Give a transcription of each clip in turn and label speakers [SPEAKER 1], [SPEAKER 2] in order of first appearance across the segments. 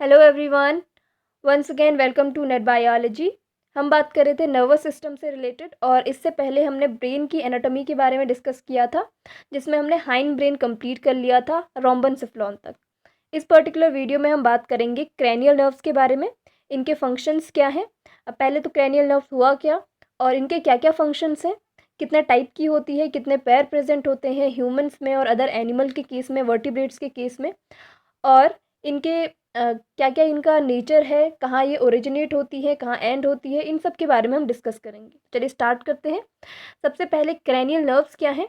[SPEAKER 1] Hello everyone, once again welcome to NET biology. हम बात कर रहे थे नर्वस सिस्टम से रिलेटेड और इससे पहले हमने ब्रेन की एनाटॉमी के बारे में डिस्कस किया था, जिसमें हमने हाइंड ब्रेन कंप्लीट कर लिया था रोम्बेनसेफ्लॉन तक। इस पर्टिकुलर वीडियो में हम बात करेंगे क्रैनियल नर्व्स के बारे में, इनके फंक्शंस क्या हैं। अब पहले तो क्रैनियल नर्व्स हुआ क्या और इनके क्या क्या फंक्शंस हैं, कितने टाइप की होती है, कितने पैर प्रेजेंट होते हैं ह्यूमंस में और अदर एनिमल के केस में, वर्टिब्रेट्स के केस में, और इनके क्या क्या इनका नेचर है, कहाँ ये ओरिजिनेट होती है, कहाँ एंड होती है, इन सब के बारे में हम डिस्कस करेंगे। चलिए स्टार्ट करते हैं। सबसे पहले क्रैनियल नर्व्स क्या हैं।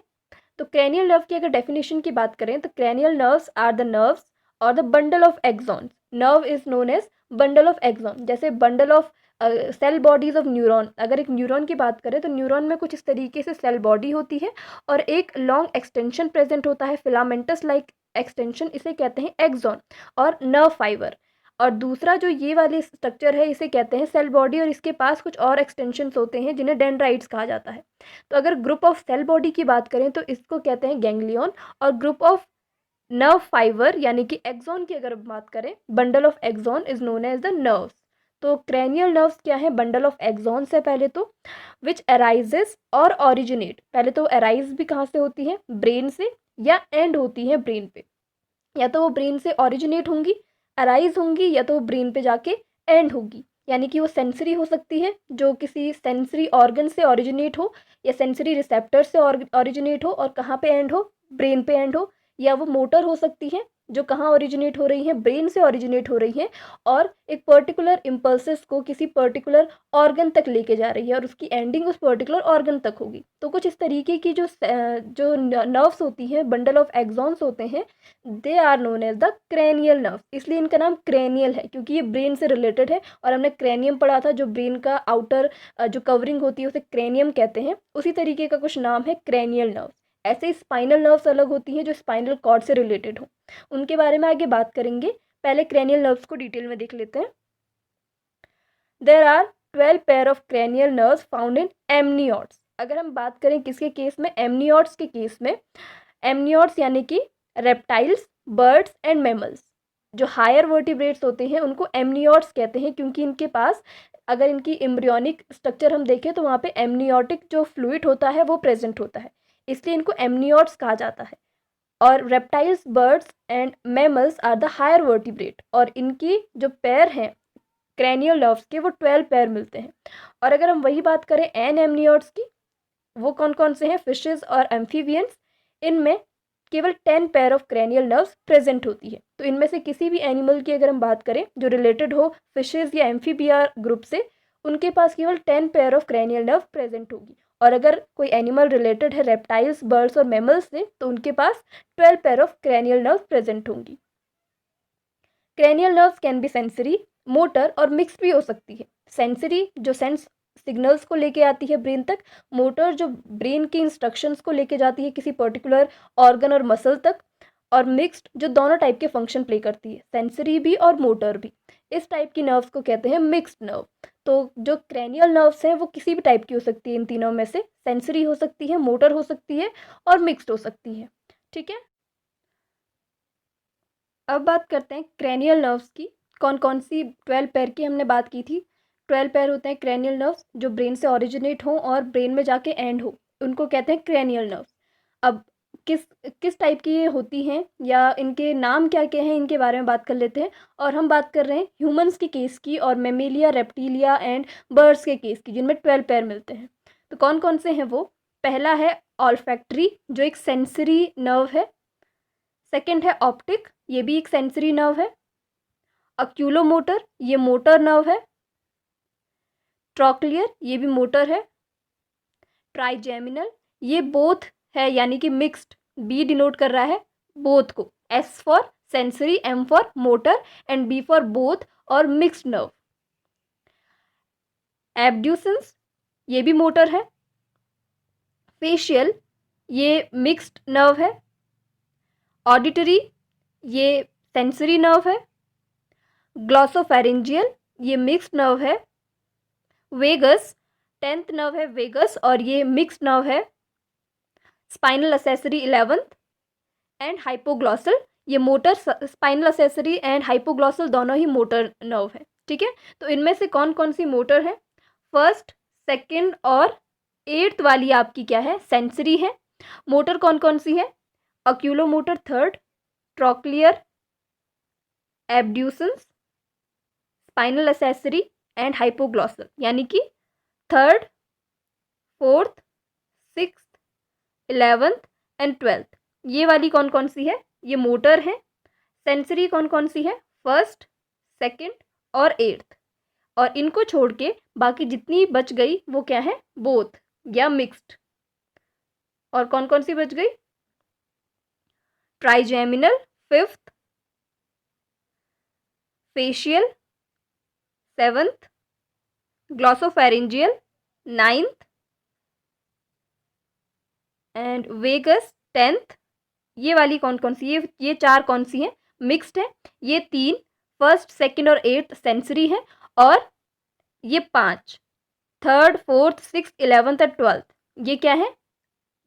[SPEAKER 1] तो क्रैनियल नर्व की अगर डेफिनेशन की बात करें तो cranial nerves are the nerves और the bundle of axons. Nerve is known as bundle of axon. जैसे bundle of cell bodies of neuron, अगर एक न्यूरॉन की बात करें तो न्यूरॉन में कुछ इस तरीके से सेल बॉडी होती है और एक लॉन्ग एक्सटेंशन प्रेजेंट होता है, फिलामेंटस लाइक एक्सटेंशन, इसे कहते हैं एक्सॉन और नर्व फाइबर। और दूसरा जो ये वाली स्ट्रक्चर है इसे कहते हैं सेल बॉडी और इसके पास कुछ और एक्सटेंशंस होते हैं जिन्हें डेंड्राइट्स कहा जाता है। तो अगर ग्रुप ऑफ सेल बॉडी की बात करें तो इसको कहते हैं गैंग्लियन, और ग्रुप ऑफ नर्व फाइबर यानी कि एक्सॉन की अगर बात करें, bundle of axon is known as the nerves. तो क्रैनियल नर्व्स क्या है, बंडल ऑफ एक्सॉन से पहले तो विच अराइजेस और ओरिजिनेट। पहले तो अराइज भी कहाँ से होती है, ब्रेन से, या एंड होती है ब्रेन पे। या तो वो ब्रेन से ओरिजिनेट होंगी, अराइज होंगी, या तो वो ब्रेन पे जाके एंड होगी। यानी कि वो सेंसरी हो सकती है, जो किसी सेंसरी ऑर्गन से ओरिजिनेट हो, या सेंसरी रिसेप्टर से ओरिजिनेट हो और कहाँ पे एंड हो, ब्रेन पे एंड हो। या वो मोटर हो सकती है, जो कहाँ ओरिजिनेट हो रही है, ब्रेन से ओरिजिनेट हो रही है और एक पर्टिकुलर इम्पल्सेस को किसी पर्टिकुलर ऑर्गन तक लेके जा रही है और उसकी एंडिंग उस पर्टिकुलर ऑर्गन तक होगी। तो कुछ इस तरीके की जो नर्व्स होती हैं, बंडल ऑफ एक्सॉन्स होते हैं, they are known as the cranial nerve. इसलिए इनका नाम क्रेनियल है क्योंकि ये ब्रेन से रिलेटेड है। और हमने क्रेनियम पढ़ा था, जो ब्रेन का आउटर जो कवरिंग होती है उसे क्रेनियम कहते हैं। उसी तरीके का कुछ नाम है क्रेनियल नर्व। ऐसे ही स्पाइनल नर्व्स अलग होती हैं जो स्पाइनल कॉर्ड से रिलेटेड हो, उनके बारे में आगे बात करेंगे। पहले क्रेनियल नर्व्स को डिटेल में देख लेते हैं। There are 12 pair of cranial nerves found in amniotes. अगर हम बात करें किसके केस में, एमनियोट्स के केस में, एमनियोट्स यानी कि रेप्टाइल्स, बर्ड्स एंड मैमल्स, जो हायर वर्टिब्रेट्स होते हैं उनको एमनियोट्स कहते हैं क्योंकि इनके पास, अगर इनकी एम्ब्रियोनिक स्ट्रक्चर हम देखें तो वहाँ पे एमनियोटिक जो फ्लूइड होता है वो प्रेजेंट होता है, इसलिए इनको एमनियोट्स कहा जाता है। और reptiles, birds and mammals are the higher vertebrate, और इनकी जो पैर हैं क्रैनियल नर्व्स के, वो 12 पैर मिलते हैं। और अगर हम वही बात करें एन एमनियोट्स की, वो कौन कौन से हैं, फिशेस और एम्फीबियंस, इनमें केवल 10 pair of cranial nerves present होती है। तो इनमें से किसी भी एनिमल की अगर हम बात करें जो रिलेटेड हो फिशेस या एम्फीबिया ग्रुप से, उनके पास केवल 10 pair of cranial nerve present होगी। और अगर कोई एनिमल रिलेटेड है रेप्टाइल्स, बर्ड्स और मैमल्स से, तो उनके पास 12 pair of cranial nerve present होंगी। Cranial nerves can be sensory, motor और मिक्स भी हो सकती है। सेंसरी जो सेंस सिग्नल्स को लेके आती है ब्रेन तक, मोटर जो ब्रेन की इंस्ट्रक्शंस को लेके जाती है किसी पर्टिकुलर ऑर्गन और मसल तक, और मिक्स्ड जो दोनों टाइप के फंक्शन प्ले करती है, सेंसरी भी और मोटर भी। इस टाइप की नर्व्स को कहते हैं मिक्स्ड नर्व। तो जो क्रैनियल नर्व्स हैं वो किसी भी टाइप की हो सकती है, इन तीनों में से सेंसरी हो सकती है, मोटर हो सकती है और मिक्स्ड हो सकती है। ठीक है, अब बात करते हैं क्रैनियल नर्व्स की। कौन कौन सी 12 पैर की हमने बात की थी। 12 पैर होते हैं क्रैनियल नर्व्स जो ब्रेन से ओरिजिनेट हो और ब्रेन में जाके एंड हो, उनको कहते हैं क्रैनियल नर्व्स। अब किस किस टाइप की ये होती हैं या इनके नाम क्या क्या हैं, इनके बारे में बात कर लेते हैं। और हम बात कर रहे हैं ह्यूमंस के केस की और मेमेलिया, रेप्टिलिया एंड बर्ड्स के केस की, जिनमें 12 पैर मिलते हैं। तो कौन कौन से हैं वो। पहला है ऑल्फैक्टरी, जो एक सेंसरी नर्व है। सेकंड है ऑप्टिक, ये भी एक सेंसरी नर्व है। अक्यूलोमोटर, ये मोटर नर्व है। ट्रॉक्लियर, ये भी मोटर है। ट्राइजेमिनल, ये बोथ है यानी कि मिक्स्ड, बी डिनोट कर रहा है बोथ को, S for sensory, M for motor and B for both और मिक्स्ड नर्व। एब्ड्यूसेंस, ये भी मोटर है। फेशियल, ये मिक्स्ड नर्व है। ऑडिटरी, ये सेंसरी नर्व है। ग्लॉसोफेरेंजियल, ये मिक्स्ड नर्व है। वेगस, 10th नर्व है वेगस और ये मिक्स्ड नर्व है। Spinal accessory 11th and hypoglossal, ये motor, spinal accessory and hypoglossal दोनों ही मोटर नर्व है। ठीक है, तो इनमें से कौन कौन सी मोटर है? फर्स्ट, सेकंड और एट्थ वाली आपकी क्या है? सेंसरी है। मोटर कौन कौन सी है? Oculomotor third, trochlear, abducens, spinal accessory and hypoglossal, यानी कि third, fourth, sixth, 11th and 12th, ये वाली कौन कौन सी है? ये मोटर है। सेंसरी कौन कौन सी है? फर्स्ट, सेकंड और एट्थ। और इनको छोड़ के बाकी जितनी बच गई वो क्या है? बोथ या मिक्स्ड। और कौन कौन सी बच गई? Trigeminal fifth, facial seventh, glossopharyngeal ninth and vagus 10th। ये वाली कौन कौन सी? ये चार कौन सी हैं? मिक्स्ड है। ये तीन, फर्स्ट, सेकंड और एट्थ सेंसरी है, और ये पांच, थर्ड, फोर्थ, सिक्स, 11th और 12th, ये क्या है?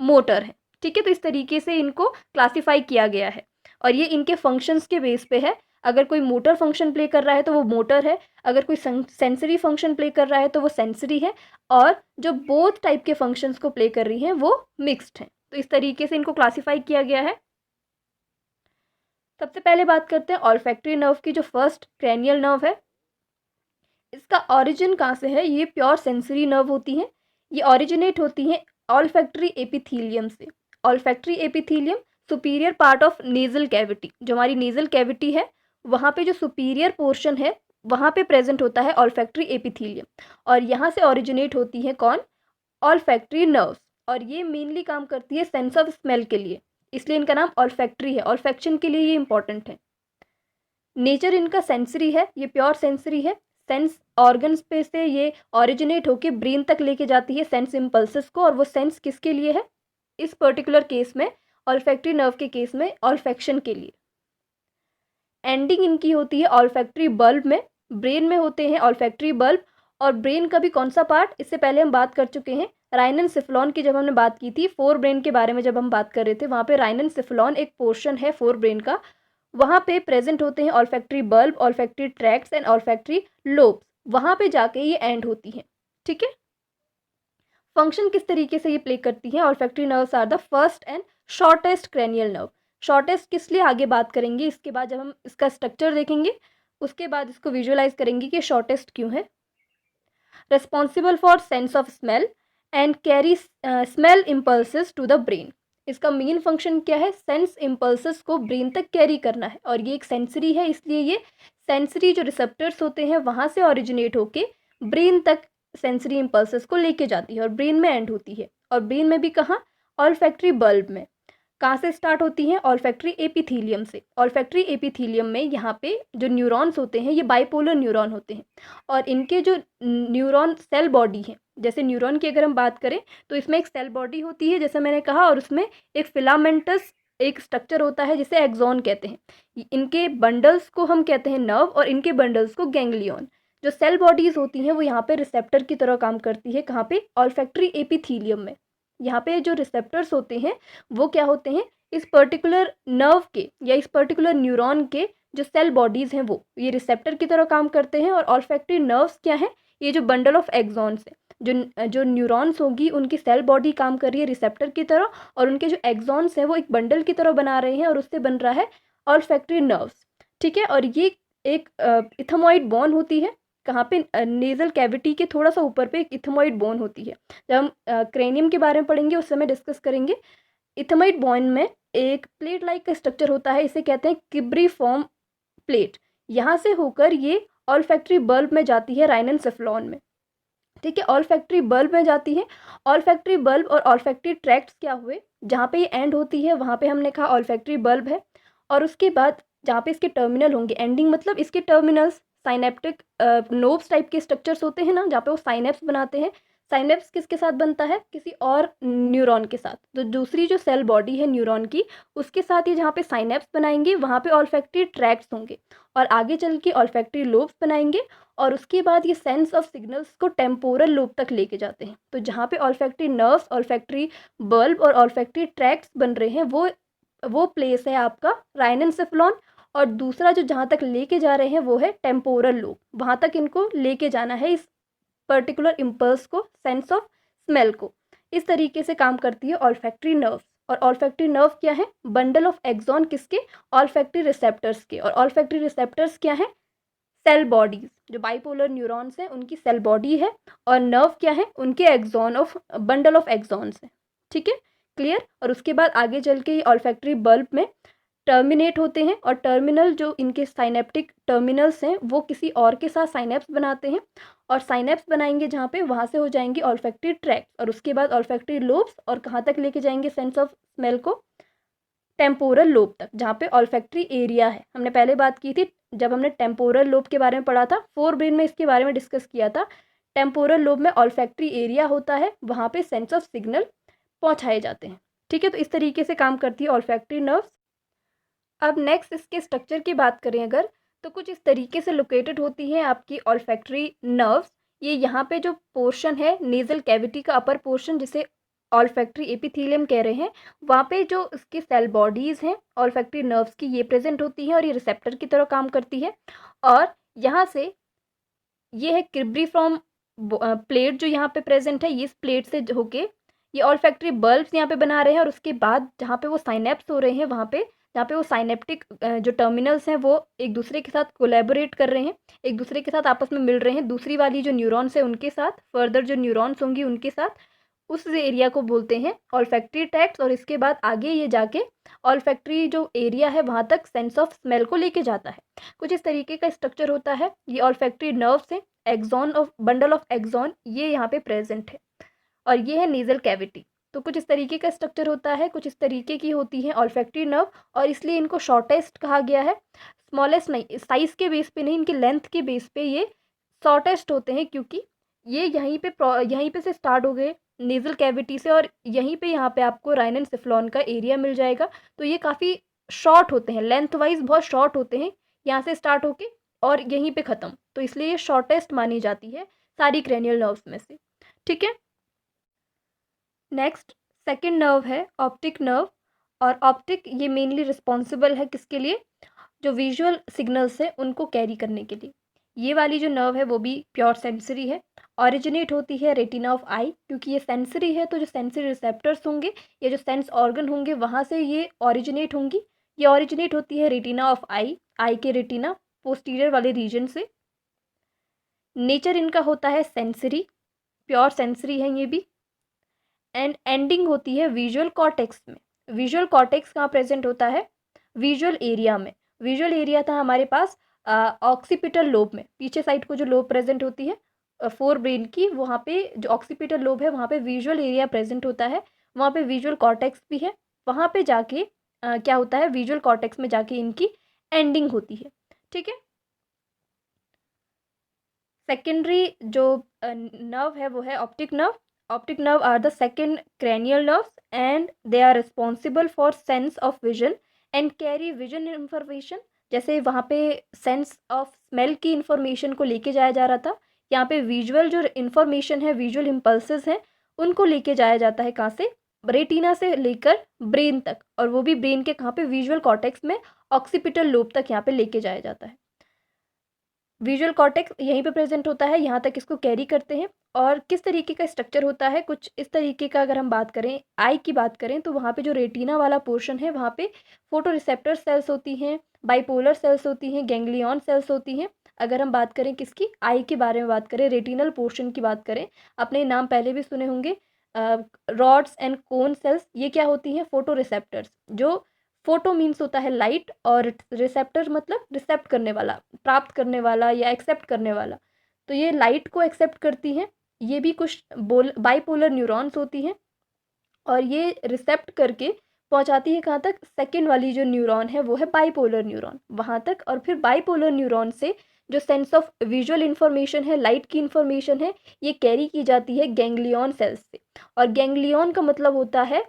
[SPEAKER 1] मोटर है। ठीक है, तो इस तरीके से इनको क्लासिफाई किया गया है और ये इनके फंक्शंस के बेस पे है। अगर कोई मोटर फंक्शन प्ले कर रहा है तो वो मोटर है, अगर कोई सेंसरी फंक्शन प्ले कर रहा है तो वो सेंसरी है, और जो बोथ टाइप के फंक्शंस को प्ले कर रही हैं वो मिक्स्ड हैं। तो इस तरीके से इनको क्लासिफाई किया गया है। सबसे पहले बात करते हैं ऑल्फैक्टरी नर्व की, जो फर्स्ट क्रैनियल नर्व है। इसका ऑरिजिन कहाँ से है? ये प्योर सेंसरी नर्व होती हैं। ये ऑरिजिनेट होती हैं ऑल्फैक्टरी एपिथीलियम से। Olfactory epithelium superior part of nasal cavity, जो हमारी नेजल कैविटी है वहाँ पे जो सुपीरियर पोर्शन है वहाँ पे प्रेजेंट होता है ऑल्फैक्टरी एपिथीलियम, और यहाँ से ऑरिजिनेट होती है कौन? Olfactory nerves. और ये मेनली काम करती है सेंस ऑफ स्मेल के लिए, इसलिए इनका नाम ऑल्फैक्टरी है। ऑल्फैक्शन के लिए ये इंपॉर्टेंट है। नेचर इनका सेंसरी है, ये प्योर सेंसरी है। सेंस ऑर्गन्स पे से ये ओरिजिनेट होके ब्रेन तक लेके जाती है सेंस इम्पल्सेस को, और वो सेंस किसके लिए है? इस पर्टिकुलर केस में, ऑल्फैक्टरी नर्व के केस में, ऑल्फैक्शन के लिए। एंडिंग इनकी होती है ऑल्फैक्टरी बल्ब में। ब्रेन में होते हैं ऑल्फैक्टरी बल्ब। और ब्रेन का भी कौन सा पार्ट? इससे पहले हम बात कर चुके हैं राइननसेफलॉन की, जब हमने बात की थी फोर ब्रेन के बारे में, जब हम बात कर रहे थे वहाँ पे राइननसेफलॉन एक पोर्शन है फोर ब्रेन का, वहाँ पे प्रेजेंट होते हैं olfactory bulb, olfactory tracts and olfactory lobes. वहाँ पे जाके ये एंड होती हैं। ठीक है, फंक्शन किस तरीके से ये प्ले करती हैं? Olfactory nerves are the first and shortest cranial nerve. Shortest किस लिए आगे बात करेंगे, इसके बाद जब हम इसका स्ट्रक्चर देखेंगे उसके बाद इसको विजुअलाइज करेंगे कि शॉर्टेस्ट क्यों है। Responsible for sense of smell and carry smell impulses to the brain. इसका मेन फंक्शन क्या है? सेंस इम्पल्सेस को ब्रेन तक कैरी करना है, और ये एक सेंसरी है, इसलिए ये सेंसरी जो रिसेप्टर्स होते हैं वहाँ से ओरिजिनेट होके ब्रेन तक सेंसरी इम्पल्सेस को लेके जाती है और ब्रेन में एंड होती है। और ब्रेन में भी कहाँ? ऑल्फैक्टरी बल्ब में। कहाँ से स्टार्ट होती हैं? ऑल्फैक्टरी एपिथीलियम से। ऑल्फैक्टरी एपिथीलियम में यहाँ पे जो न्यूरॉन्स होते हैं ये बाइपोलर न्यूरॉन होते हैं, और इनके जो न्यूरॉन सेल बॉडी है, जैसे न्यूरॉन की अगर हम बात करें तो इसमें एक सेल बॉडी होती है जैसे मैंने कहा, और उसमें एक फिलामेंटस एक स्ट्रक्चर होता है जिसे एक्सॉन कहते हैं। इनके बंडल्स को हम कहते हैं नर्व, और इनके बंडल्स को गैंग्लियन। जो सेल बॉडीज़ होती हैं वो यहाँ पे रिसेप्टर की तरह काम करती है। कहाँ पे? ऑल्फैक्टरी एपिथीलियम में। यहाँ पे जो रिसेप्टर्स होते हैं वो क्या होते हैं? इस पर्टिकुलर नर्व के या इस पर्टिकुलर न्यूरॉन के जो सेल बॉडीज़ हैं वो ये रिसेप्टर की तरह काम करते हैं। और ऑल्फैक्टरी नर्व्स क्या है? ये जो बंडल ऑफ एक्सॉन्स है, जो न्यूरॉन्स होगी उनकी सेल बॉडी काम कर रही है रिसेप्टर की तरह, और उनके जो एक्सॉन्स हैं वो एक बंडल की तरह बना रहे हैं, और उससे बन रहा है ऑल्फैक्टरी नर्व्स। ठीक है, और ये एक इथमॉइड बोन होती है। कहाँ पे? नेजल कैविटी के थोड़ा सा ऊपर पे एक इथमॉइड बोन होती है। जब हम क्रेनियम के बारे में पढ़ेंगे उस समय डिस्कस करेंगे। इथमॉइड बोन में एक प्लेट लाइक का स्ट्रक्चर होता है, इसे कहते हैं किब्रीफॉर्म प्लेट। यहाँ से होकर ये ऑल्फैक्टरी बल्ब में जाती है राइननसेफलॉन में। ठीक है, ऑल्फैक्टरी बल्ब में जाती है। ऑल्फैक्टरी बल्ब और ऑल्फैक्टरी ट्रैक्ट्स क्या हुए? जहाँ पे ये एंड होती है वहाँ पे हमने कहा ऑल्फैक्टरी बल्ब है, और उसके बाद जहाँ पे इसके टर्मिनल होंगे, एंडिंग मतलब इसके टर्मिनल्स साइनेप्टिक नोब्स टाइप के स्ट्रक्चर्स होते हैं ना, जहाँ पे वो साइनेप्स बनाते हैं। साइनेप्स किसके साथ बनता है? किसी और न्यूरॉन के साथ। तो दूसरी जो सेल बॉडी है न्यूरॉन की, उसके साथ ये जहाँ पे साइनेप्स बनाएंगे वहाँ पे ऑल्फैक्टरी ट्रैक्ट्स होंगे, और आगे चल के ऑल्फैक्टरी लोब्स बनाएंगे, और उसके बाद ये सेंस ऑफ सिग्नल्स को टेम्पोरल लोब तक लेके जाते हैं। तो जहाँ पे ऑल्फैक्टरी नर्व्स, ऑल्फैक्टरी बल्ब और ऑल्फैक्टरी ट्रैक्ट्स बन रहे हैं वो वो प्लेस है आपका राइनोसेफेलॉन, और दूसरा जो जहाँ तक लेके जा रहे हैं वो है टेम्पोरल लोब, वहाँ तक इनको लेके जाना है इस पर्टिकुलर इम्पल्स को, सेंस ऑफ स्मेल को। इस तरीके से काम करती है ऑल्फैक्टरी नर्व। और ऑल्फैक्टरी नर्व क्या है? बंडल ऑफ एक्सॉन किसके? ऑल्फैक्टरी रिसेप्टर्स के। और ऑल्फैक्टरी रिसेप्टर्स क्या है? Cell bodies. जो बाइपोलर न्यूरॉन्स हैं उनकी सेल बॉडी है, और नर्व क्या है? उनके axon of bundle of axons है। ठीक है, क्लियर। और उसके बाद आगे चल के ये ऑल्फैक्टरी बल्ब में टर्मिनेट होते हैं, और टर्मिनल जो इनके साइनेप्टिक टर्मिनल्स हैं वो किसी और के साथ साइनेप्स बनाते हैं, और साइनेप्स बनाएंगे जहाँ पे, वहाँ से हो जाएंगे ऑल्फैक्टरी ट्रैक्ट, और उसके बाद ऑल्फैक्टरी लोब्स, और कहाँ तक लेके जाएंगे सेंस ऑफ स्मेल को? टेम्पोरल लोब तक, जहाँ पे ऑल्फैक्टरी एरिया है। हमने पहले बात की थी जब हमने टेम्पोरल लोब के बारे में पढ़ा था, फोर ब्रेन में इसके बारे में डिस्कस किया था। टेम्पोरल लोब में ऑल्फैक्टरी एरिया होता है, वहाँ पे सेंस ऑफ सिग्नल पहुँचाए जाते हैं। ठीक है, तो इस तरीके से काम करती है ऑल्फैक्टरी नर्व्स। अब नेक्स्ट इसके स्ट्रक्चर की बात करें अगर, तो कुछ इस तरीके से लोकेटेड होती है आपकी ऑल्फैक्टरी नर्व्स। ये यहाँ पे जो पोर्शन है नेज़ल कैविटी का अपर पोर्शन, जिसे ऑल्फैक्टरी एपिथेलियम कह रहे हैं, वहाँ पे जो इसकी सेल बॉडीज़ हैं ऑल्फैक्टरी नर्व्स की, ये प्रेजेंट होती हैं, और ये रिसेप्टर की तरह काम करती है। और यहाँ से ये है क्रिब्रीफॉर्म प्लेट जो यहाँ पे प्रेजेंट है, ये इस प्लेट से होके ये ऑल्फैक्टरी बल्ब्स यहाँ पे बना रहे हैं, और उसके बाद जहाँ पे वो साइनेप्स हो रहे हैं, वहाँ पे जहाँ पे वो साइनेप्टिक जो टर्मिनल्स हैं वो एक दूसरे के साथ कोलैबोरेट कर रहे हैं, एक दूसरे के साथ आपस में मिल रहे हैं, दूसरी वाली जो न्यूरॉन्स है उनके साथ, फर्दर जो न्यूरॉन्स होंगी उनके साथ, उस एरिया को बोलते हैं ऑल्फैक्टरी ट्रैक्ट। और इसके बाद आगे ये जाके ऑल्फैक्टरी जो एरिया है वहाँ तक सेंस ऑफ स्मेल को लेके जाता है। कुछ इस तरीके का स्ट्रक्चर होता है। ये ऑल्फैक्टरी नर्व से axon of bundle of axon ये यहाँ पे प्रेजेंट है, और ये है नेज़ल कैविटी। तो कुछ इस तरीके का स्ट्रक्चर होता है, कुछ इस तरीके की होती है ऑल्फैक्टरी नर्व, और इसलिए इनको शॉर्टेस्ट कहा गया है। स्मॉलेस्ट नहीं, साइज के बेस पे नहीं, इनके लेंथ के बेस पे ये शॉर्टेस्ट होते हैं, क्योंकि ये यहीं पे से स्टार्ट हो गए नेज़ल कैविटी से, और यहीं पे यहाँ पे आपको राइनोसेफेलॉन का एरिया मिल जाएगा। तो ये काफ़ी शॉर्ट होते हैं, लेंथ वाइज बहुत शॉर्ट होते हैं, यहाँ से स्टार्ट होके और यहीं पे ख़त्म, तो इसलिए ये शॉर्टेस्ट मानी जाती है सारी क्रैनियल नर्व्स में से। ठीक है, नेक्स्ट सेकंड नर्व है ऑप्टिक नर्व। और ऑप्टिक ये मेनली रिस्पॉन्सिबल है किसके लिए? जो विजुअल सिग्नल्स है उनको कैरी करने के लिए। ये वाली जो नर्व है वो भी प्योर सेंसरी है, ऑरिजिनेट होती है रेटिना ऑफ आई, क्योंकि ये सेंसरी है तो जो सेंसरी रिसेप्टर्स होंगे या जो सेंस ऑर्गन होंगे वहाँ से ये ऑरिजिनेट होंगी। ये ऑरिजिनेट होती है रेटिना ऑफ आई, आई के रेटिना पोस्टीरियर वाले रीजन से। नेचर इनका होता है सेंसरी, प्योर सेंसरी है ये भी, एंड एंडिंग होती है विजुअल कॉर्टेक्स में। विजुअल कॉर्टेक्स कहाँ प्रेजेंट होता है? विजुअल एरिया में। विजुअल एरिया था हमारे पास ऑक्सीपिटल लोब में, पीछे साइड को जो लोब प्रेजेंट होती है फोर ब्रेन की, वहाँ पे जो ऑक्सीपिटल लोब है वहाँ पे विजुअल एरिया प्रेजेंट होता है, वहाँ पे विजुअल कॉर्टेक्स भी है। वहाँ पे जाके क्या होता है, विजुअल कॉर्टेक्स में जाके इनकी एंडिंग होती है। ठीक है, सेकेंडरी जो नर्व है वो है optic nerve. Optic nerve are the second cranial nerves and they are responsible for sense of vision and carry vision information। जैसे वहाँ पे सेंस ऑफ स्मेल की इंफॉर्मेशन को लेके जाया जा रहा था, यहाँ पे विजुअल जो इंफॉर्मेशन है, विजुअल इम्पल्सेस हैं, उनको लेके जाया जाता है कहाँ से? रेटिना से लेकर ब्रेन तक, और वो भी ब्रेन के कहाँ पे? विजुअल कॉर्टेक्स में ऑक्सीपिटल लोब तक यहाँ पे लेके जाया जाता है। विजुअल कॉर्टेक्स यहीं पे प्रेजेंट होता है, यहाँ तक इसको कैरी करते हैं। और किस तरीके का स्ट्रक्चर होता है? कुछ इस तरीके का। अगर हम बात करें आई की बात करें तो वहाँ पे जो रेटिना वाला पोर्शन है वहाँ पे फोटो रिसेप्टर सेल्स होती हैं, बाइपोलर सेल्स होती हैं, गैंग्लियन सेल्स होती हैं। अगर हम बात करें किसकी? आई के बारे में बात करें, रेटिनल पोर्शन की बात करें, अपने नाम पहले भी सुने होंगे, रॉड्स एंड कोन सेल्स। ये क्या होती हैं? Photo receptors. जो फोटो मीन्स होता है लाइट, और रिसेप्टर मतलब रिसेप्ट करने वाला, प्राप्त करने वाला या एक्सेप्ट करने वाला। तो ये लाइट को एक्सेप्ट करती हैं। ये भी कुछ बाइपोलर न्यूरॉन्स होती हैं, और ये रिसेप्ट करके पहुंचाती है कहाँ तक? सेकेंड वाली जो न्यूरॉन है वो है बाइपोलर न्यूरॉन, वहाँ तक। और फिर बाइपोलर न्यूरॉन से जो सेंस ऑफ विजुअल इन्फॉर्मेशन है, लाइट की इन्फॉर्मेशन है, ये कैरी की जाती है गैंग्लियन सेल्स से। और गैंग्लियन का मतलब होता है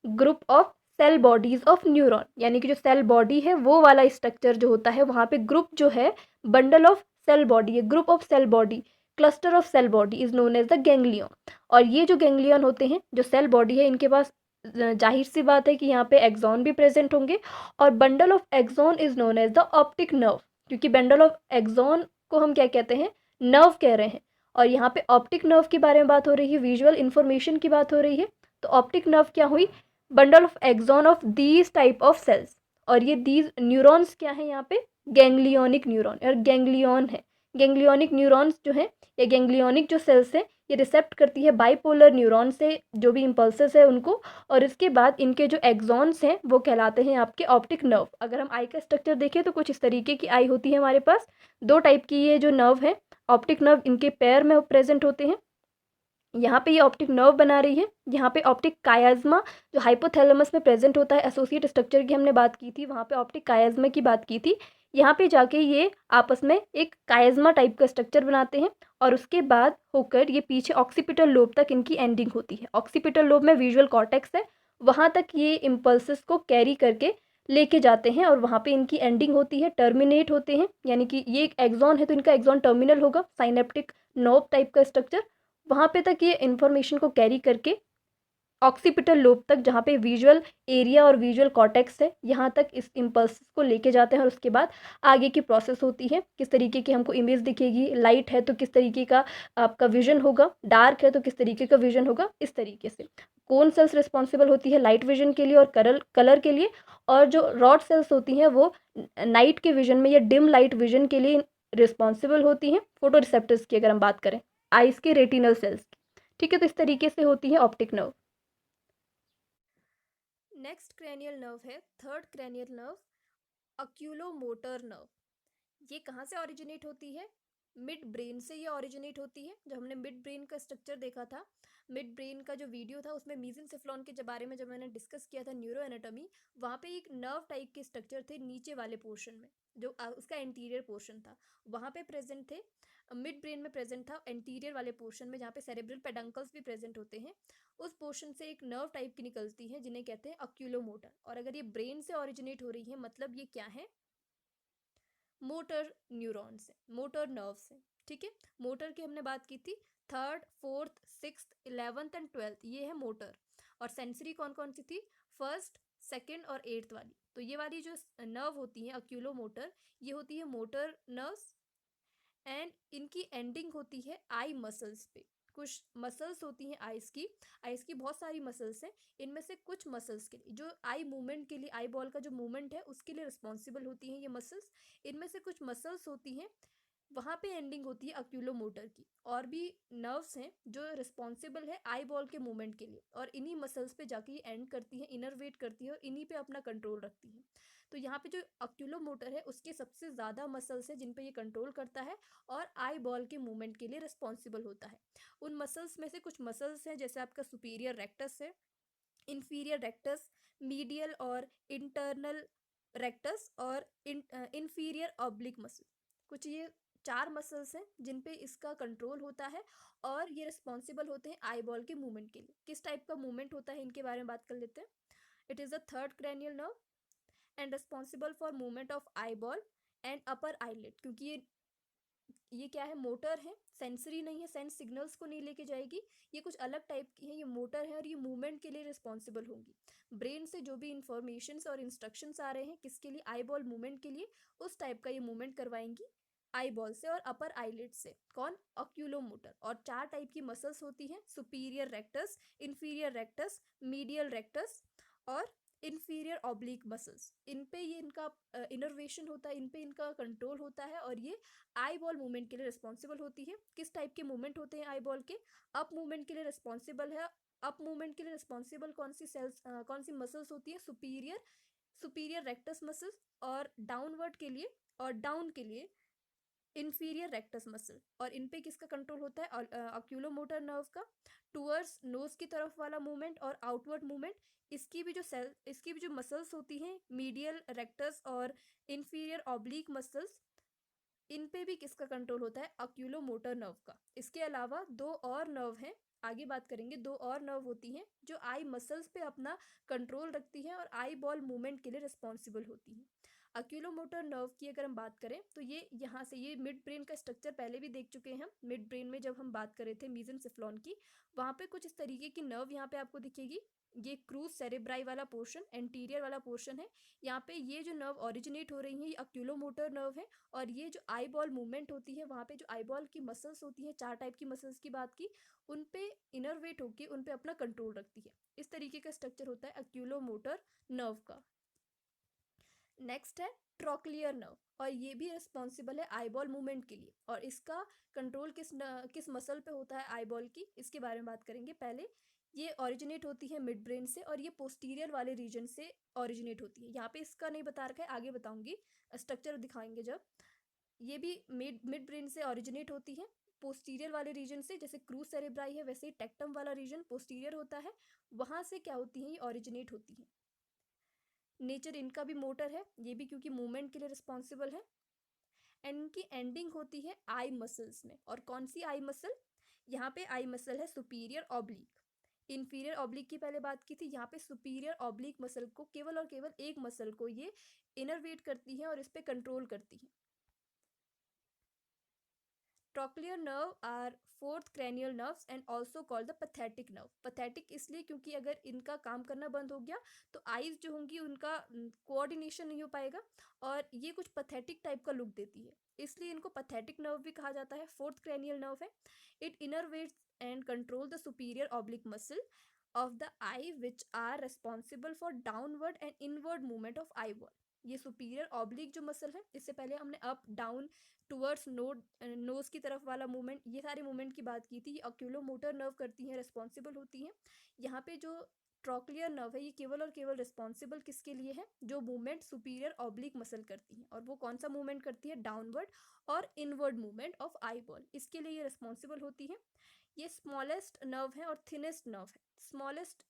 [SPEAKER 1] group of cell bodies of neuron, यानी कि जो सेल बॉडी है वो वाला स्ट्रक्चर जो होता है, वहाँ पे ग्रुप जो है बंडल ऑफ सेल बॉडी है, group of cell body, cluster of cell body is known as the ganglion. और ये जो गैंग्लियन होते हैं, जो सेल बॉडी है, इनके पास जाहिर सी बात है कि यहाँ पे एक्सॉन भी प्रेजेंट होंगे। और bundle of axon is known as the optic nerve, क्योंकि बंडल ऑफ एक्सॉन को हम क्या कहते हैं, नर्व कह रहे हैं। और यहाँ पे ऑप्टिक नर्व के बारे में बात हो रही है, विजुअल इंफॉर्मेशन की बात हो रही है। तो ऑप्टिक नर्व क्या हुई, bundle of axon of these type of cells. और ये दीज न्यूरॉन्स क्या है यहाँ पे, गैंग्लियोनिक न्यूरॉन और गैंग्लियन है। गैंग्लियोनिक न्यूरॉन्स जो है, ये गैंग्लियोनिक जो सेल्स है, ये रिसेप्ट करती है बाइपोलर न्यूरॉन से जो भी इम्पल्सेस है उनको। और इसके बाद इनके जो एक्सॉन्स हैं वो कहलाते हैं आपके ऑप्टिक नर्व। अगर हम आई का स्ट्रक्चर देखें तो कुछ इस तरीके की आई होती है हमारे पास। दो टाइप की ये जो नर्व है, ऑप्टिक नर्व इनके पैर में प्रेजेंट होते हैं। यहाँ पे ये ऑप्टिक नर्व बना रही है। यहाँ पे ऑप्टिक कायाज्मा जो हाइपोथैलेमस में प्रेजेंट होता है, एसोसिएट स्ट्रक्चर की हमने बात की थी, वहाँ पे ऑप्टिक कायाज्मा की बात की थी। यहाँ पे जाके ये आपस में एक कायाज्मा टाइप का स्ट्रक्चर बनाते हैं। और उसके बाद होकर ये पीछे ऑक्सीपिटल लोब तक इनकी एंडिंग होती है। ऑक्सीपिटल लोब में विजुअल कॉर्टेक्स है, वहाँ तक ये इम्पल्सेस को कैरी करके लेके जाते हैं और वहाँ पे इनकी एंडिंग होती है, टर्मिनेट होते हैं। यानी कि ये एक एक्सॉन है तो इनका एक्सॉन टर्मिनल होगा, साइनेप्टिक नोब टाइप का स्ट्रक्चर। वहाँ पे तक ये इन्फॉर्मेशन को कैरी करके ऑक्सीपिटल लोब तक, जहाँ पे विजुअल एरिया और विजुअल कॉर्टेक्स है, यहाँ तक इस इम्पल्स को लेके जाते हैं। और उसके बाद आगे की प्रोसेस होती है, किस तरीके की हमको इमेज दिखेगी, लाइट है तो किस तरीके का आपका विजन होगा, डार्क है तो किस तरीके का विजन होगा, इस तरीके से। कौन सेल्स रिस्पॉन्सिबल होती है लाइट विजन के लिए और कलर के लिए, और जो रॉड सेल्स होती हैं वो नाइट के विजन में या डिम लाइट विजन के लिए रिस्पॉन्सिबल होती हैं, फोटो रिसेप्टर्स की अगर हम बात करें, आइस के रेटिनल सेल्स की। ठीक है, तो इस तरीके से होती है optic nerve. Next cranial nerve है, थर्ड क्रैनियल नर्व, अक्यूलोमोटर नर्व। ये कहाँ से ओरिजिनेट होती है, मिड ब्रेन से ये ओरिजिनेट होती है। जब हमने मिड ब्रेन का स्ट्रक्चर देखा था, मिड ब्रेन का जो वीडियो था उसमें मीसेंसेफ्लॉन के बारे में जब मैंने डिस्कस किया था, न्यूरो एनाटॉमी, वहाँ पे एक नर्व टाइप के स्ट्रक्चर थे नीचे वाले पोर्शन में, जो उसका एंटीरियर पोर्शन था, वहाँ पे प्रेजेंट थे। मिड ब्रेन में प्रेजेंट था एंटीरियर वाले पोर्शन में, जहाँ पे सेरेब्रल पेडंकल्स भी प्रेजेंट होते हैं। उस पोर्शन से एक नर्व टाइप की निकलती है जिन्हें कहते हैं अक्यूलोमोटर। और अगर ये ब्रेन से ओरिजिनेट हो रही है मतलब ये क्या है, मोटर न्यूरॉन से, मोटर नर्व से। ठीक है, मोटर की हमने बात की थी, third, fourth, sixth, 11th and 12th, ये है मोटर। और सेंसरी कौन कौन सी थी, फर्स्ट, सेकेंड और 8th वाली। तो ये वाली जो नर्व होती है अक्यूलोमोटर, ये होती है मोटर नर्व्स। एंड इनकी एंडिंग होती है आई मसल्स पे। कुछ मसल्स होती हैं आइस की बहुत सारी मसल्स हैं। इनमें से कुछ मसल्स के लिए, जो आई मूवमेंट के लिए, आई बॉल का जो मूवमेंट है उसके लिए रिस्पॉन्सिबल होती हैं ये मसल्स। इनमें से कुछ मसल्स होती हैं, वहाँ पे एंडिंग होती है अक्यूलोमोटर की। और भी नर्व्स हैं जो रिस्पॉन्सिबल है आई बॉल के मूवमेंट के लिए, और इन्हीं मसल्स पे जाके ये एंड करती है, इनरवेट करती है और इन्हीं पे अपना कंट्रोल रखती है। तो यहाँ पे जो अक्यूलोमोटर है उसके सबसे ज़्यादा मसल्स है जिन पे ये कंट्रोल करता है और आई बॉल के मूवमेंट के लिए रिस्पॉन्सिबल होता है। उन मसल्स में से कुछ मसल्स हैं जैसे आपका सुपीरियर रेक्टस है, इंफीरियर रेक्टस, मीडियल और इंटरनल रेक्टस और इंफीरियर ऑब्लिक मसल। कुछ ये चार मसल्स हैं जिन पे इसका कंट्रोल होता है और ये रिस्पॉन्सिबल होते हैं आई बॉल के मूवमेंट के लिए। किस टाइप का मूवमेंट होता है इनके बारे में बात कर लेते हैं। It is the third cranial nerve and responsible for movement of eye ball and upper eyelid. क्योंकि ये क्या है, मोटर है, सेंसरी नहीं है, सेंस सिग्नल्स को नहीं लेके जाएगी, ये कुछ अलग टाइप की है, ये मोटर है और ये मूवमेंट के लिए रिस्पॉन्सिबल होंगी। ब्रेन से जो भी इंफॉर्मेशंस और इंस्ट्रक्शंस आ रहे हैं किसके लिए, आई बॉल मूवमेंट के लिए, उस टाइप का ये मूवमेंट करवाएंगी आई बॉल से और अपर आईलिड से। कौन, ऑक्यूलोमोटर। और चार टाइप की मसल्स होती हैं, superior rectus, inferior rectus, medial rectus और इंफीरियर ऑब्लिक मसल्स। इन पे ये इनका इनर्वेशन होता है, इन पे इनका कंट्रोल होता है और ये आई बॉल मूवमेंट के लिए रिस्पॉन्सिबल होती है। किस टाइप के मूवमेंट होते हैं आई बॉल के, अप मूवमेंट के लिए रिस्पॉन्सिबल है। अप मूवमेंट के लिए रिस्पॉन्सिबल कौन सी सेल्स, कौन सी मसल्स होती है, सुपीरियर, सुपीरियर रेक्टस मसल्स। और डाउनवर्ड के लिए और डाउन के लिए इंफीरियर रेक्टस मसल। और इन पे किसका कंट्रोल होता है, ऑक्यूलोमोटर नर्व का। टूवर्ड्स नोज की तरफ वाला मूवमेंट और आउटवर्ड मूवमेंट, इसकी भी जो मसल्स होती हैं, मीडियल रेक्टस और इंफीरियर ऑब्लिक मसल्स, इन पे भी किसका कंट्रोल होता है, ऑक्यूलोमोटर नर्व का। इसके अलावा दो और नर्व हैं, आगे बात करेंगे, दो और नर्व होती हैं जो आई मसल्स पे अपना कंट्रोल रखती हैं और आई बॉल मूवमेंट के लिए रिस्पॉन्सिबल होती हैं। अक्यूलोमोटर नर्व की अगर हम बात करें तो ये यहाँ से, ये मिड ब्रेन का स्ट्रक्चर पहले भी देख चुके हैं हम। मिड ब्रेन में जब हम बात कर रहे थे मीसेंसेफेलॉन की, वहाँ पे कुछ इस तरीके की नर्व यहाँ पे आपको दिखेगी। ये क्रूज सेरेब्राई वाला पोर्शन, एंटीरियर वाला पोर्शन है। यहाँ पे ये जो नर्व ओरिजिनेट हो रही है ये अक्यूलोमोटर नर्व है। और ये जो आई बॉल मूवमेंट होती है, वहाँ पे जो आई बॉल की मसल्स होती है, 4 टाइप की मसल्स की बात की, उन पे इनरवेट होके उन पे अपना कंट्रोल रखती है। इस तरीके का स्ट्रक्चर होता है अक्यूलोमोटर नर्व का। नेक्स्ट है ट्रोक्लियर नर्व, और ये भी रिस्पॉन्सिबल है आईबॉल मूवमेंट के लिए। और इसका कंट्रोल किस मसल पे होता है आईबॉल की, इसके बारे में बात करेंगे। पहले ये ओरिजिनेट होती है मिड ब्रेन से, और ये पोस्टीरियर वाले रीजन से ओरिजिनेट होती है। यहाँ पे इसका नहीं बता रखा है, आगे बताऊंगी, स्ट्रक्चर दिखाएंगे जब। ये भी मिड ब्रेन से ओरिजिनेट होती है, पोस्टीरियर वाले रीजन से। जैसे क्रूज सेरेब्राई है, वैसे ही टेक्टम वाला रीजन पोस्टीरियर होता है, वहाँ से क्या होती है, ये ओरिजिनेट होती है। नेचर इनका भी मोटर है, ये भी क्योंकि मूवमेंट के लिए रिस्पॉन्सिबल है। एंड इनकी एंडिंग होती है आई मसल्स में। और कौन सी आई मसल, यहाँ पे आई मसल है सुपीरियर ऑब्लिक। इंफीरियर ऑब्लिक की पहले बात की थी, यहाँ पे सुपीरियर ऑब्लिक मसल को, केवल और केवल एक मसल को ये इनरवेट करती है और इस पे कंट्रोल करती है। Trochlear nerve are fourth cranial nerves and also called the pathetic nerve. Pathetic इसलिए क्योंकि अगर इनका काम करना बंद हो गया तो आईज जो होंगी उनका कोऑर्डिनेशन नहीं हो पाएगा, और ये कुछ पैथेटिक टाइप का लुक देती है, इसलिए इनको पैथेटिक नर्व भी कहा जाता है। फोर्थ cranial nerve है। It innervates and control the superior oblique muscle of the eye which are responsible for downward and inward movement of eyeball. ये सुपीरियर ऑब्लिक जो मसल है, इससे पहले हमने अप डाउन टूवर्ड्स नोज की तरफ वाला मूवमेंट, ये सारे मूवमेंट की बात की थी, ये ऑक्यूलोमोटर नर्व करती हैं, रिस्पॉन्सिबल होती हैं। यहाँ पे जो ट्रोक्लियर नर्व है, ये केवल और केवल रिस्पॉन्सिबल किसके लिए है, जो मूवमेंट सुपीरियर ऑब्लिक मसल करती हैं। और वो कौन सा मूवमेंट करती है, डाउनवर्ड और inward movement of eye ball, इसके लिए ये रिस्पॉन्सिबल होती है। ये स्मॉलेस्ट नर्व है और थिनेस्ट नर्व है। स्मॉलेस्ट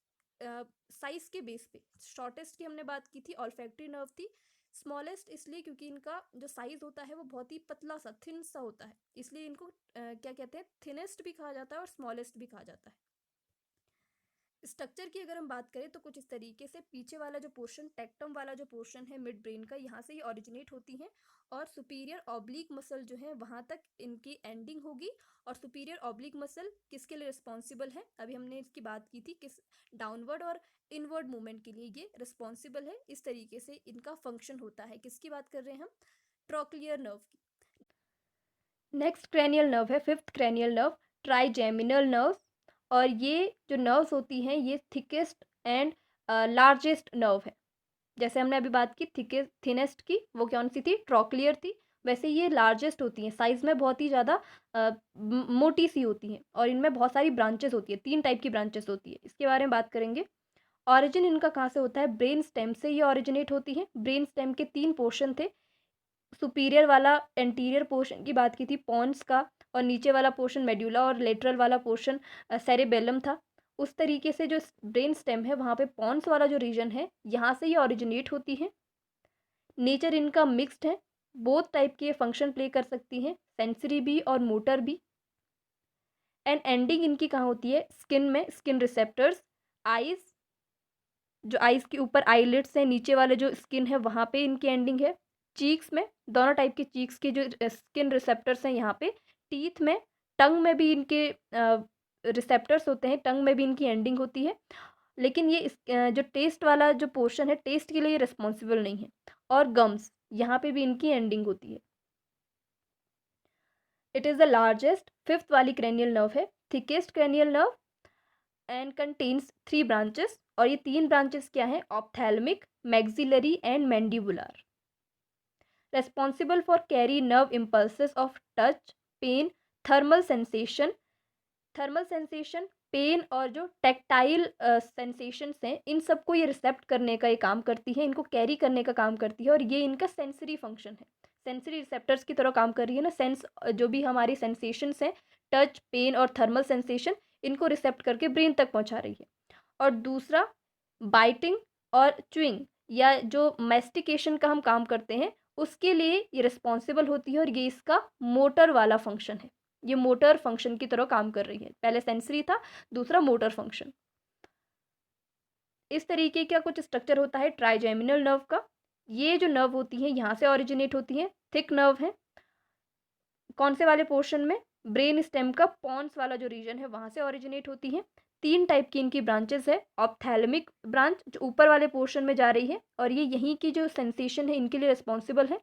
[SPEAKER 1] साइज के बेस पे, शॉर्टेस्ट की हमने बात की थी, ऑल्फैक्टरी नर्व थी। स्मॉलेस्ट इसलिए क्योंकि इनका जो साइज होता है वो बहुत ही पतला सा, थिन सा होता है, इसलिए इनको क्या कहते हैं, थिनेस्ट भी कहा जाता है और स्मॉलेस्ट भी कहा जाता है। स्ट्रक्चर की अगर हम बात करें तो कुछ इस तरीके से, पीछे वाला जो पोर्शन, टेक्टम वाला जो पोर्शन है मिड ब्रेन का, यहाँ से ये ओरिजिनेट होती हैं। और सुपीरियर ऑब्लिक मसल जो है वहाँ तक इनकी एंडिंग होगी। और सुपीरियर ऑब्लिक मसल किसके लिए रिस्पॉन्सिबल है, अभी हमने इसकी बात की थी, किस डाउनवर्ड और इनवर्ड मूवमेंट के लिए ये रिस्पॉन्सिबल है। इस तरीके से इनका फंक्शन होता है। किसकी बात कर रहे हैं हम, ट्रोक्लियर नर्व की। नेक्स्ट cranial नर्व है, fifth cranial nerve, trigeminal nerve. और ये जो नर्व्स होती हैं ये थिकेस्ट एंड लार्जेस्ट नर्व है। जैसे हमने अभी बात की थिनेस्ट की, वो कौन सी थी, ट्रोक्लियर थी। वैसे ये लार्जेस्ट होती हैं, साइज में बहुत ही ज़्यादा मोटी सी होती हैं, और इनमें बहुत सारी ब्रांचेस होती है, 3 टाइप की ब्रांचेस होती है। इसके बारे में बात करेंगे। ऑरिजिन इनका कहाँ से होता है, ब्रेन स्टेम से ये ऑरिजिनेट होती है। ब्रेन स्टेम के 3 पोर्शन थे। सुपीरियर वाला एंटीरियर पोर्शन की बात की थी, पॉन्स का, और नीचे वाला पोर्शन मेड्यूला, और लेटरल वाला पोर्शन सेरेबेलम था। उस तरीके से जो ब्रेन स्टेम है, वहाँ पे पॉन्स वाला जो रीजन है, यहाँ से ये ओरिजिनेट होती है। नेचर इनका मिक्स्ड है, बोथ टाइप के फंक्शन प्ले कर सकती हैं, सेंसरी भी और मोटर भी। एंड एंडिंग इनकी कहाँ होती है, स्किन में, स्किन रिसेप्टर्स, आइज, जो आइज के ऊपर आईलिड्स हैं, नीचे वाले जो स्किन है वहाँ पे इनकी एंडिंग है। चीक्स में, दोनों टाइप के चीक्स के जो स्किन रिसेप्टर्स हैं यहाँ पे। टीथ में, टंग में भी इनके रिसेप्टर्स होते हैं, टंग में भी इनकी एंडिंग होती है। लेकिन ये जो टेस्ट वाला जो पोर्शन है, टेस्ट के लिए रिस्पॉन्सिबल नहीं है। और गम्स, यहाँ पे भी इनकी एंडिंग होती है। It is the largest, fifth वाली cranial नर्व है, thickest cranial nerve and contains 3 branches. और ये 3 ब्रांचेस क्या हैं, ophthalmic, maxillary and mandibular. Responsible for carry nerve impulses of touch, pain, thermal sensation. Thermal sensation, pain और जो tactile sensations हैं, इन सबको ये रिसेप्ट करने का ये काम करती है, इनको कैरी करने का काम करती है। और ये इनका सेंसरी फंक्शन है, सेंसरी रिसेप्टर्स की तरह काम कर रही है ना। सेंस, जो भी हमारी सेंसेशंस हैं, टच, पेन और थर्मल सेंसेशन, इनको रिसेप्ट करके ब्रेन तक पहुंचा रही है। और दूसरा, बाइटिंग और च्युइंग, या जो मैस्टिकेशन का हम काम करते हैं, उसके लिए ये रिस्पॉन्सिबल होती है। और ये इसका मोटर वाला फंक्शन है, ये मोटर फंक्शन की तरह काम कर रही है। पहले सेंसरी था, दूसरा मोटर फंक्शन। इस तरीके का कुछ स्ट्रक्चर होता है ट्राइजेमिनल नर्व का। ये जो नर्व होती हैं यहाँ से ऑरिजिनेट होती हैं, थिक नर्व है। कौन से वाले पोर्शन में? ब्रेन स्टेम का पॉन्स वाला जो रीजन है वहाँ से ऑरिजिनेट होती हैं। 3 टाइप की इनकी ब्रांचेस है। ऑप्थैल्मिक ब्रांच जो ऊपर वाले पोर्शन में जा रही है और ये यहीं की जो सेंसेशन है इनके लिए रिस्पॉन्सिबल है।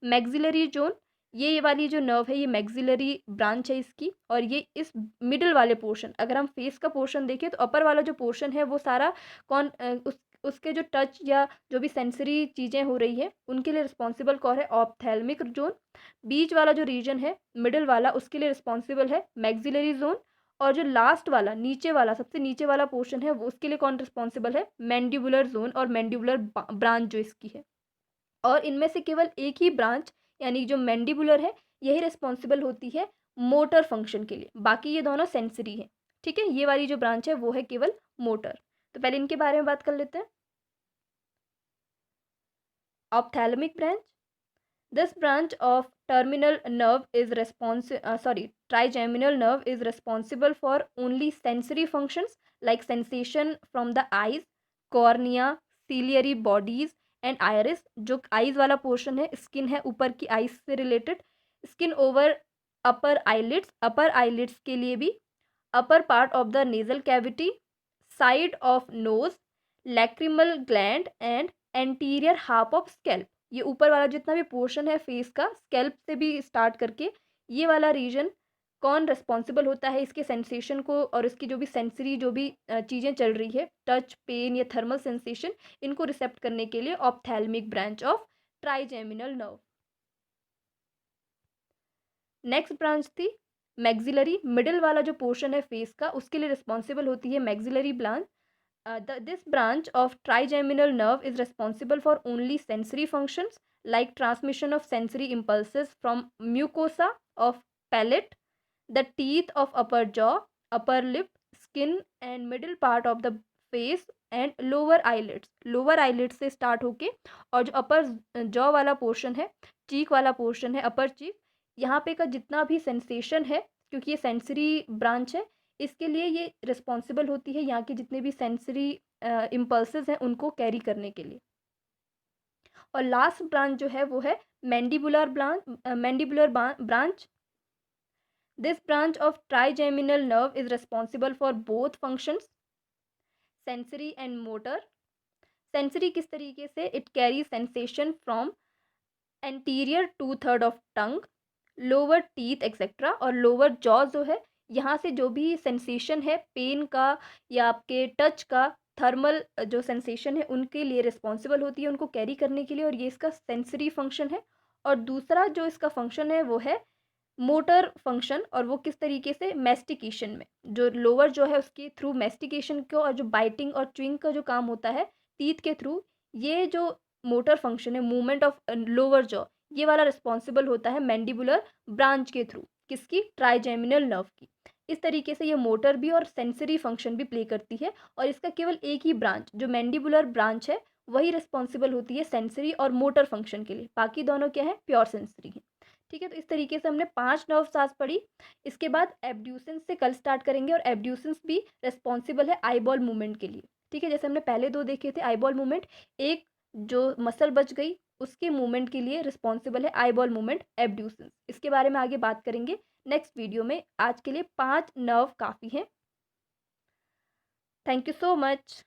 [SPEAKER 1] मैक्सिलरी जोन, ये वाली जो नर्व है ये मैक्सिलरी ब्रांच है इसकी, और ये इस मिडिल वाले पोर्शन, अगर हम फेस का पोर्शन देखें तो अपर वाला जो पोर्शन है वो सारा उसके जो टच या जो भी सेंसरी चीज़ें हो रही है उनके लिए रिस्पॉन्सिबल कौन है? Ophthalmic zone. बीच वाला जो रीजन है मिडिल वाला उसके लिए रिस्पॉन्सिबल है मैक्सिलरी जोन, और जो लास्ट वाला नीचे वाला सबसे नीचे वाला पोर्शन है वो उसके लिए कौन रिस्पॉन्सिबल है? मैंडिबुलर जोन और मैंडिबुलर ब्रांच जो इसकी है। और इनमें से केवल एक ही ब्रांच यानी जो मैंडिबुलर है यही रिस्पॉन्सिबल होती है मोटर फंक्शन के लिए, बाकी ये दोनों सेंसरी है। ठीक है, ये वाली जो ब्रांच है वो है केवल मोटर। तो पहले इनके बारे में बात कर लेते हैं। Ophthalmic branch, this branch of terminal nerve is trigeminal nerve is responsible for only sensory functions like sensation from the eyes, cornea, ciliary bodies and iris। जो eyes वाला portion है, skin है ऊपर की eyes से related, skin over upper eyelids के लिए भी, upper part of the nasal cavity, side of nose, lacrimal gland and anterior half of scalp। ये ऊपर वाला जितना भी पोर्शन है फेस का, स्कैल्प से भी स्टार्ट करके ये वाला रीजन कौन रिस्पॉन्सिबल होता है इसके सेंसेशन को और इसकी जो भी सेंसरी जो भी चीज़ें चल रही है, टच, पेन या थर्मल सेंसेशन, इनको रिसेप्ट करने के लिए ophthalmic branch of trigeminal nerve. Next branch थी मैक्सिलरी, मिडिल वाला जो पोर्शन है फेस का उसके लिए रिस्पॉन्सिबल होती है maxillary branch. This branch of trigeminal nerve is responsible for only sensory functions like transmission of sensory impulses from mucosa of palate, the teeth of upper jaw, upper lip, skin and middle part of the face and lower eyelids। lower eyelids से start होके और जो upper jaw वाला portion है, cheek वाला portion है, upper cheek, यहाँ पे का जितना भी sensation है, क्योंकि ये sensory branch है, इसके लिए ये रिस्पॉन्सिबल होती है यहाँ के जितने भी सेंसरी इम्पल्सेस हैं उनको कैरी करने के लिए। और लास्ट ब्रांच जो है वो है mandibular branch. This branch of trigeminal nerve is responsible for both functions, sensory and motor. Sensory किस तरीके से? It carry sensation from anterior 2/3 of tongue, lower teeth etcetera, और लोअर जॉ जो है यहाँ से जो भी सेंसेशन है पेन का या आपके टच का, थर्मल जो सेंसेशन है उनके लिए रिस्पॉन्सिबल होती है, उनको कैरी करने के लिए, और ये इसका सेंसरी फंक्शन है। और दूसरा जो इसका फंक्शन है वो है मोटर फंक्शन, और वो किस तरीके से? मैस्टिकेशन में, जो लोअर जो है उसके थ्रू मैस्टिकेशन को, और जो बाइटिंग और च्युइंग का जो काम होता है टीथ के थ्रू, ये जो मोटर फंक्शन है मूवमेंट ऑफ लोअर जॉ, ये वाला रिस्पॉन्सिबल होता है मैंडिबुलर ब्रांच के थ्रू। किसकी? ट्राइजेमिनल नर्व की। इस तरीके से ये मोटर भी और सेंसरी फंक्शन भी प्ले करती है, और इसका केवल एक ही ब्रांच जो मैंडिबुलर ब्रांच है वही रिस्पॉन्सिबल होती है सेंसरी और मोटर फंक्शन के लिए, बाकी दोनों क्या है? प्योर सेंसरी है। ठीक है, तो इस तरीके से हमने 5 नर्व्स आज पढ़ी। इसके बाद एब्ड्यूसेंस से कल स्टार्ट करेंगे, और एब्ड्यूसेंस भी रिस्पॉन्सिबल है आईबॉल मूवमेंट के लिए। ठीक है, जैसे हमने पहले 2 देखे थे आईबॉल मूवमेंट, एक जो मसल बच गई उसके मूवमेंट के लिए रिस्पॉन्सिबल है आईबॉल मूवमेंट, एब्ड्यूसेंस। इसके बारे में आगे बात करेंगे नेक्स्ट वीडियो में। आज के लिए 5 नर्व काफ़ी हैं। Thank you so much.